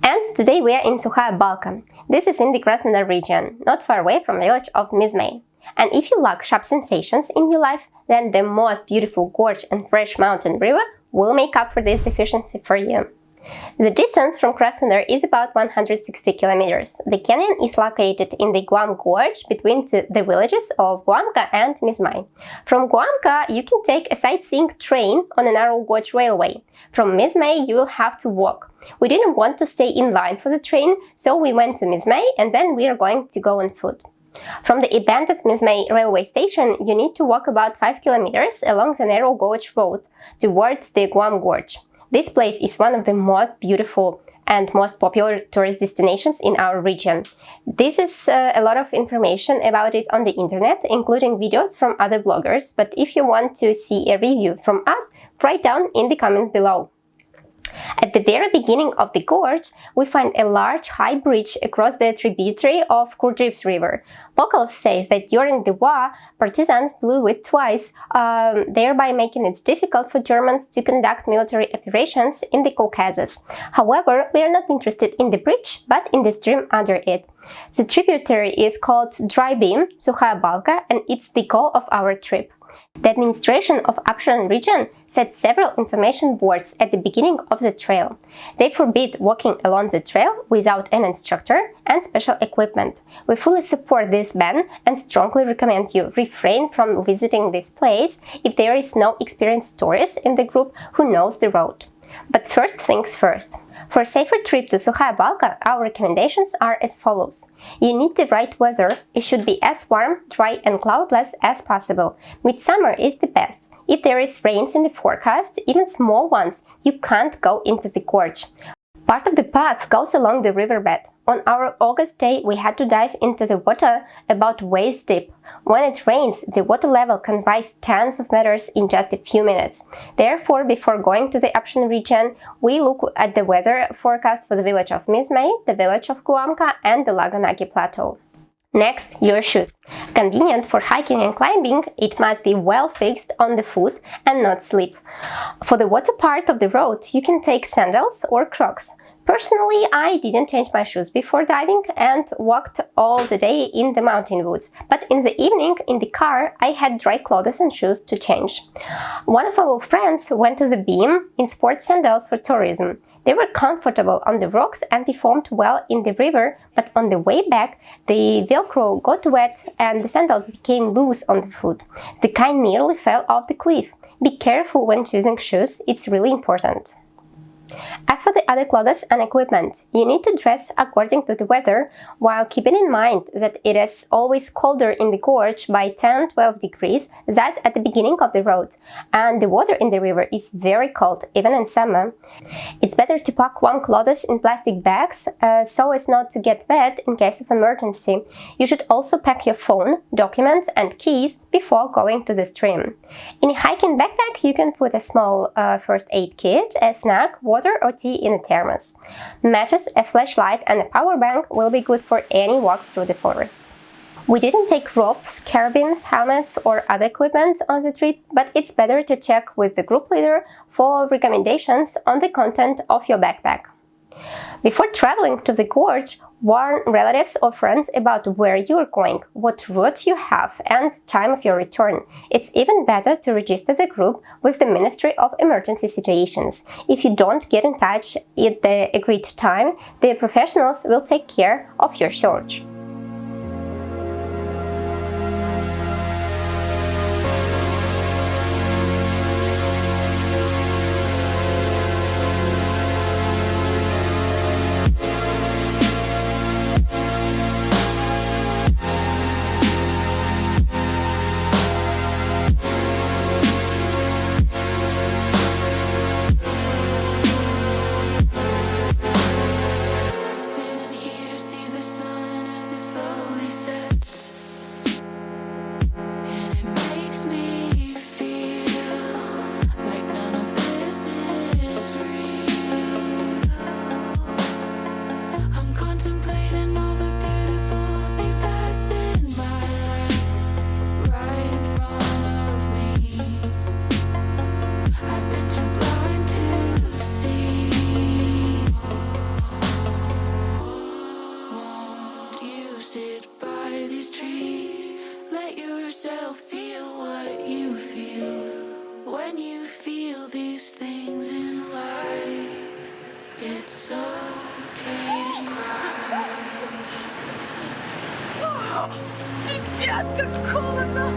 And today we are in Sukhaya balka. This is in the Krasnodar region, not far away from the village of Mizmay. And if you lack sharp sensations in your life, then the most beautiful gorge and fresh mountain river will make up for this deficiency for you. The distance from Krasnodar is about 160 kilometers. The canyon is located in the Guamka gorge between the villages of Guamka and Mizmay. From Guamka, you can take a sightseeing train on a narrow gauge railway. From Mizmay, you will have to walk. We didn't want to stay in line for the train, so we went to Mizmay and then we are going to go on foot. From the abandoned Mizmay railway station, you need to walk about 5 kilometers along the narrow gauge road towards the Guamka gorge. This place is one of the most beautiful and most popular tourist destinations in our region. This is a lot of information about it on the internet, including videos from other bloggers, but if you want to see a review from us, write down in the comments below. At the very beginning of the gorge, we find a large high bridge across the tributary of Gorge river. Locals say that during the war, partisans blew it twice, thereby making it difficult for Germans to conduct military operations in the Caucasus. However, we are not interested in the bridge, but in the stream under it. The tributary is called Dry Beam, Sukhaya balka, and it's the goal of our trip. The administration of Upshan region set several information boards at the beginning of the trail. They forbid walking along the trail without an instructor and special equipment. We fully support this ban and strongly recommend you refrain from visiting this place if there is no experienced tourist in the group who knows the road. But first things first. For a safer trip to Sukhaya balka, our recommendations are as follows. You need the right weather. It should be as warm, dry and cloudless as possible. Midsummer is the best. If there is rains in the forecast, even small ones, you can't go into the gorge. Part of the path goes along the riverbed. On our August day, we had to dive into the water about waist deep. When it rains, the water level can rise tens of meters in just a few minutes. Therefore, before going to the Upshan region, we look at the weather forecast for the village of Mizmay, the village of Guamka and the Laganaki Plateau. Next, your shoes. Convenient for hiking and climbing, it must be well fixed on the foot and not slip. For the water part of the road, you can take sandals or Crocs. Personally, I didn't change my shoes before diving and walked all the day in the mountain woods, but in the evening in the car I had dry clothes and shoes to change. One of our friends went to the beam in sports sandals for tourism. They were comfortable on the rocks and performed well in the river, but on the way back the velcro got wet and the sandals became loose on the foot. The kind nearly fell off the cliff. Be careful when choosing shoes, it's really important. As for the other clothes and equipment, you need to dress according to the weather, while keeping in mind that it is always colder in the gorge by 10-12 degrees than at the beginning of the road, and the water in the river is very cold, even in summer. It's better to pack warm clothes in plastic bags so as not to get wet in case of emergency. You should also pack your phone, documents and keys before going to the stream. In a hiking backpack, you can put a small first aid kit, a snack, water or tea in a thermos. Matches, a flashlight and a power bank will be good for any walk through the forest. We didn't take ropes, carabines, helmets or other equipment on the trip, but it's better to check with the group leader for recommendations on the content of your backpack. Before traveling to the gorge, warn relatives or friends about where you are going, what route you have, and time of your return. It's even better to register the group with the Ministry of Emergency Situations. If you don't get in touch at the agreed time, the professionals will take care of your search. Sitting here, see the sun as Пипец, как холодно!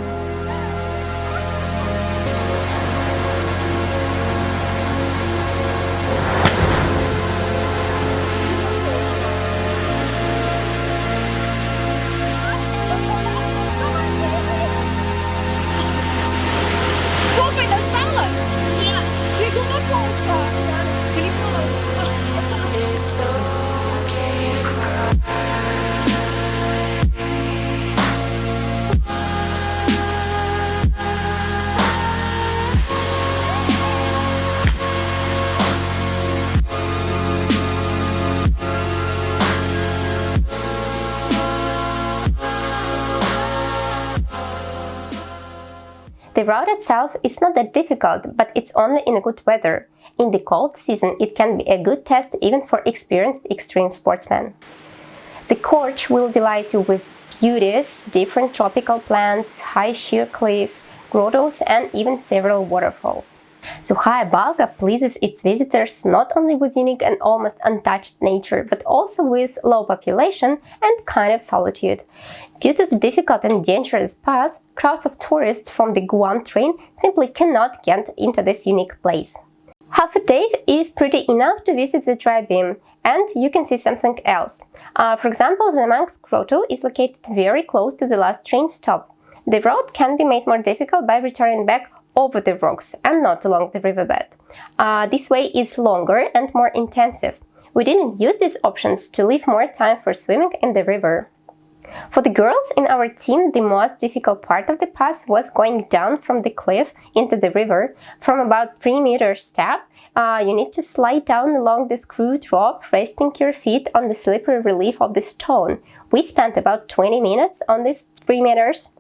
Кофе достала? Нет. Бегу на кофе. The route itself is not that difficult, but it's only in a good weather. In the cold season, it can be a good test even for experienced extreme sportsmen. The gorge will delight you with beauties, different tropical plants, high sheer cliffs, grottos, and even several waterfalls. Sukhaya balka pleases its visitors not only with unique and almost untouched nature, but also with low population and kind of solitude. Due to the difficult and dangerous path, crowds of tourists from the Guam train simply cannot get into this unique place. Half a day is pretty enough to visit the dry beam, and you can see something else. For example, the monk's grotto is located very close to the last train stop. The road can be made more difficult by returning back over the rocks and not along the riverbed. This way is longer and more intensive. We didn't use these options to leave more time for swimming in the river. For the girls in our team, the most difficult part of the pass was going down from the cliff into the river. From about 3 meters step, you need to slide down along the screwed rope, resting your feet on the slippery relief of the stone. We spent about 20 minutes on these 3 meters,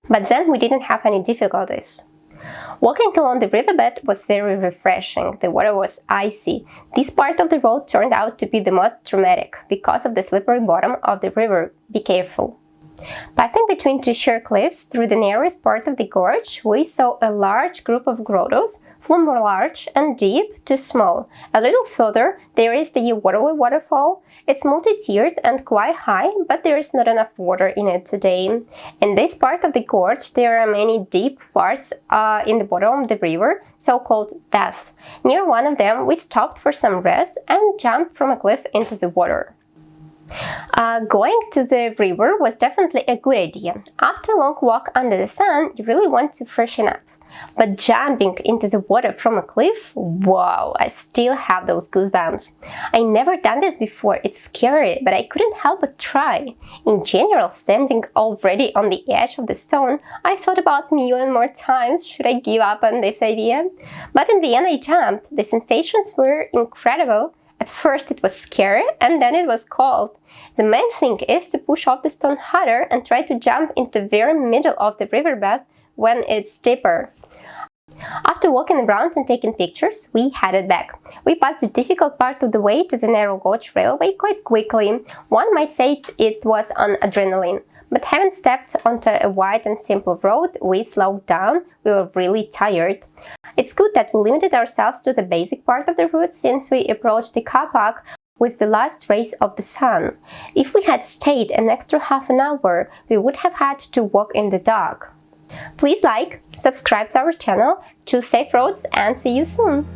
but then we didn't have any difficulties. Walking along the riverbed was very refreshing. The water was icy. This part of the road turned out to be the most dramatic because of the slippery bottom of the river. Be careful. Passing between two sheer cliffs through the narrowest part of the gorge, we saw a large group of grottos, from large and deep to small. A little further, there is the waterfall. It's multi-tiered and quite high, but there is not enough water in it today. In this part of the gorge, there are many deep parts in the bottom of the river, so-called depths. Near one of them, we stopped for some rest and jumped from a cliff into the water. Going to the river was definitely a good idea. After a long walk under the sun, you really want to freshen up. But jumping into the water from a cliff, wow, I still have those goosebumps. I never done this before, it's scary, but I couldn't help but try. In general, standing already on the edge of the stone, I thought about a million more times, should I give up on this idea? But in the end I jumped. The sensations were incredible. At first it was scary, and then it was cold. The main thing is to push off the stone harder and try to jump into the very middle of the riverbed when it's deeper. After walking around and taking pictures, we headed back. We passed the difficult part of the way to the narrow gauge railway quite quickly. One might say it was on adrenaline. But having stepped onto a wide and simple road, we slowed down. We were really tired. It's good that we limited ourselves to the basic part of the route, since we approached the car park with the last rays of the sun. If we had stayed an extra half an hour, we would have had to walk in the dark. Please like, subscribe to our channel, choose safe roads, and see you soon!